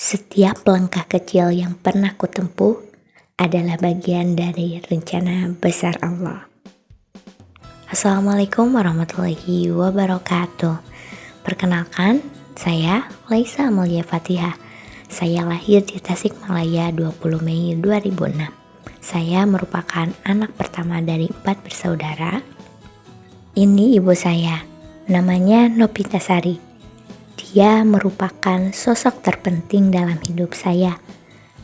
Setiap langkah kecil yang pernah kutempuh adalah bagian dari rencana besar Allah. Assalamualaikum warahmatullahi wabarakatuh. Perkenalkan, saya Laisa Amalia Fatihah. Saya lahir di Tasikmalaya 20 Mei 2006. Saya merupakan anak pertama dari 4 bersaudara. Ini ibu saya, namanya Nopitasari. Dia merupakan sosok terpenting dalam hidup saya.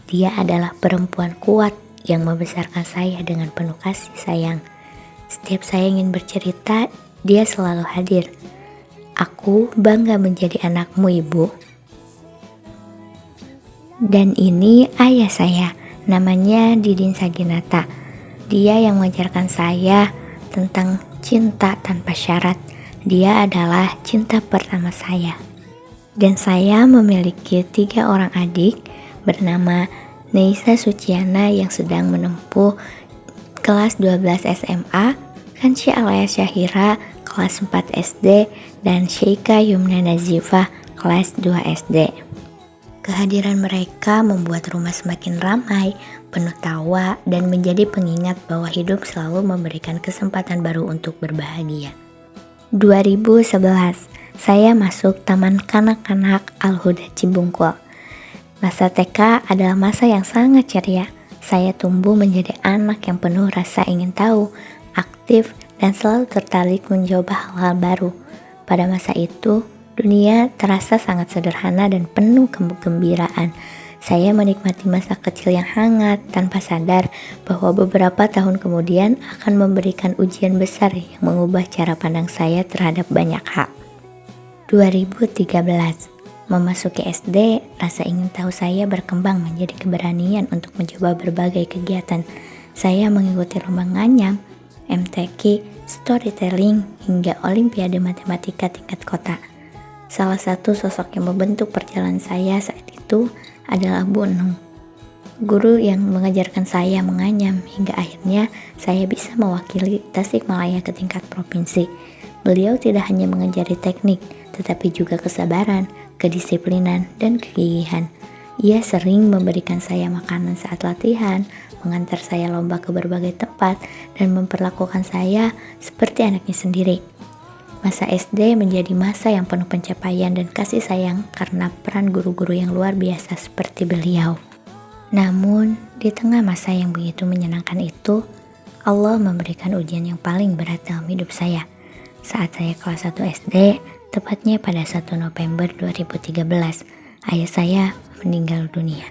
Dia adalah perempuan kuat yang membesarkan saya dengan penuh kasih sayang. Setiap saya ingin bercerita, dia selalu hadir. Aku bangga menjadi anakmu, Ibu. Dan ini ayah saya, namanya Didin Saginata. Dia yang mengajarkan saya tentang cinta tanpa syarat. Dia adalah cinta pertama saya. Dan saya memiliki 3 orang adik bernama Neisa Suciana yang sedang menempuh kelas 12 SMA, Kanci Alaya Syahira kelas 4 SD, dan Syeika Yumna Nazifah kelas 2 SD. Kehadiran mereka membuat rumah semakin ramai, penuh tawa, dan menjadi pengingat bahwa hidup selalu memberikan kesempatan baru untuk berbahagia. 2011 saya masuk Taman Kanak-Kanak Al-Huda Cibungkul. Masa TK adalah masa yang sangat ceria. Saya tumbuh menjadi anak yang penuh rasa ingin tahu, aktif, dan selalu tertarik mencoba hal-hal baru. Pada masa itu, dunia terasa sangat sederhana dan penuh kegembiraan. Saya menikmati masa kecil yang hangat tanpa sadar bahwa beberapa tahun kemudian akan memberikan ujian besar yang mengubah cara pandang saya terhadap banyak hal. 2013, memasuki SD, rasa ingin tahu saya berkembang menjadi keberanian untuk mencoba berbagai kegiatan. Saya mengikuti lomba nganyam, MTQ, storytelling, hingga olimpiade matematika tingkat kota. Salah satu sosok yang membentuk perjalanan saya saat itu adalah Bu Enung, guru yang mengajarkan saya menganyam hingga akhirnya saya bisa mewakili Tasikmalaya ke tingkat provinsi. Beliau tidak hanya mengajari teknik, tetapi juga kesabaran, kedisiplinan, dan kegigihan. Ia sering memberikan saya makanan saat latihan, mengantar saya lomba ke berbagai tempat, dan memperlakukan saya seperti anaknya sendiri. Masa SD menjadi masa yang penuh pencapaian dan kasih sayang karena peran guru-guru yang luar biasa seperti beliau. Namun, di tengah masa yang begitu menyenangkan itu, Allah memberikan ujian yang paling berat dalam hidup saya. Saat saya kelas 1 SD, tepatnya pada 1 November 2013, ayah saya meninggal dunia.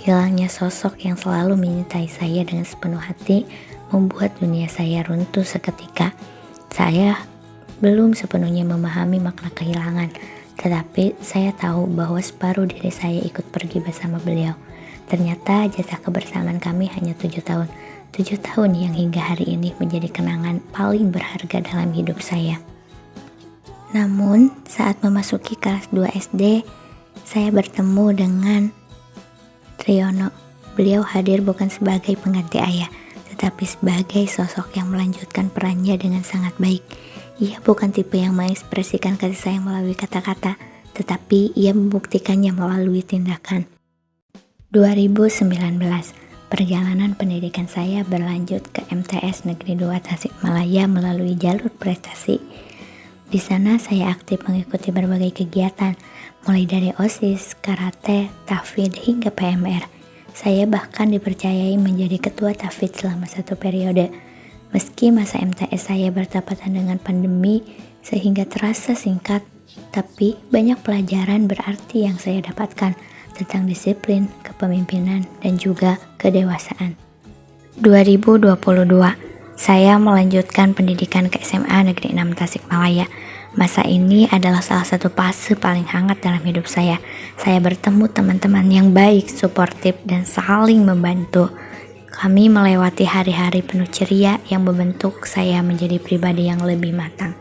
Hilangnya sosok yang selalu menyertai saya dengan sepenuh hati membuat dunia saya runtuh seketika. Saya belum sepenuhnya memahami makna kehilangan, tetapi saya tahu bahwa separuh diri saya ikut pergi bersama beliau. Ternyata jatah kebersamaan kami hanya 7 tahun. 7 tahun yang hingga hari ini menjadi kenangan paling berharga dalam hidup saya. Namun, saat memasuki kelas 2 SD, saya bertemu dengan Triyono. Beliau hadir bukan sebagai pengganti ayah, tetapi sebagai sosok yang melanjutkan perannya dengan sangat baik. Ia bukan tipe yang mengekspresikan kasih sayang melalui kata-kata, tetapi ia membuktikannya melalui tindakan. 2019, perjalanan pendidikan saya berlanjut ke MTS Negeri 2 Tasikmalaya melalui jalur prestasi. Di sana saya aktif mengikuti berbagai kegiatan, mulai dari OSIS, karate, tahfidz, hingga PMR. Saya bahkan dipercayai menjadi ketua tahfidz selama 1 periode. Meski masa MTS saya bertepatan dengan pandemi sehingga terasa singkat, tapi banyak pelajaran berarti yang saya dapatkan tentang disiplin, kepemimpinan, dan juga kedewasaan. 2022, saya melanjutkan pendidikan ke SMA Negeri 6 Tasikmalaya. Masa ini adalah salah satu fase paling hangat dalam hidup saya. Saya bertemu teman-teman yang baik, suportif, dan saling membantu. Kami melewati hari-hari penuh ceria yang membentuk saya menjadi pribadi yang lebih matang.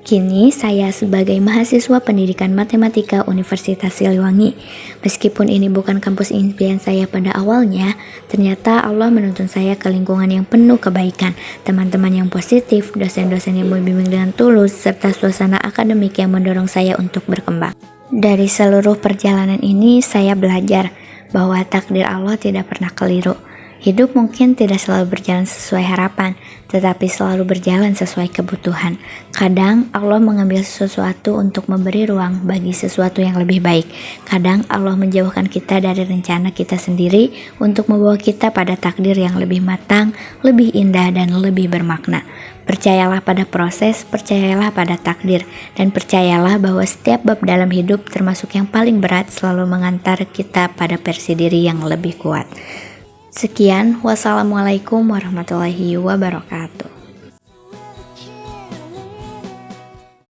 Kini saya sebagai mahasiswa pendidikan matematika Universitas Siliwangi. Meskipun ini bukan kampus impian saya pada awalnya, ternyata Allah menuntun saya ke lingkungan yang penuh kebaikan, teman-teman yang positif, dosen-dosen yang membimbing dengan tulus, serta suasana akademik yang mendorong saya untuk berkembang. Dari seluruh perjalanan ini, saya belajar bahwa takdir Allah tidak pernah keliru. Hidup mungkin tidak selalu berjalan sesuai harapan, tetapi selalu berjalan sesuai kebutuhan. Kadang Allah mengambil sesuatu untuk memberi ruang bagi sesuatu yang lebih baik. Kadang Allah menjauhkan kita dari rencana kita sendiri untuk membawa kita pada takdir yang lebih matang, lebih indah, dan lebih bermakna. Percayalah pada proses, percayalah pada takdir, dan percayalah bahwa setiap bab dalam hidup, termasuk yang paling berat, selalu mengantar kita pada versi diri yang lebih kuat. Sekian, wassalamualaikum warahmatullahi wabarakatuh.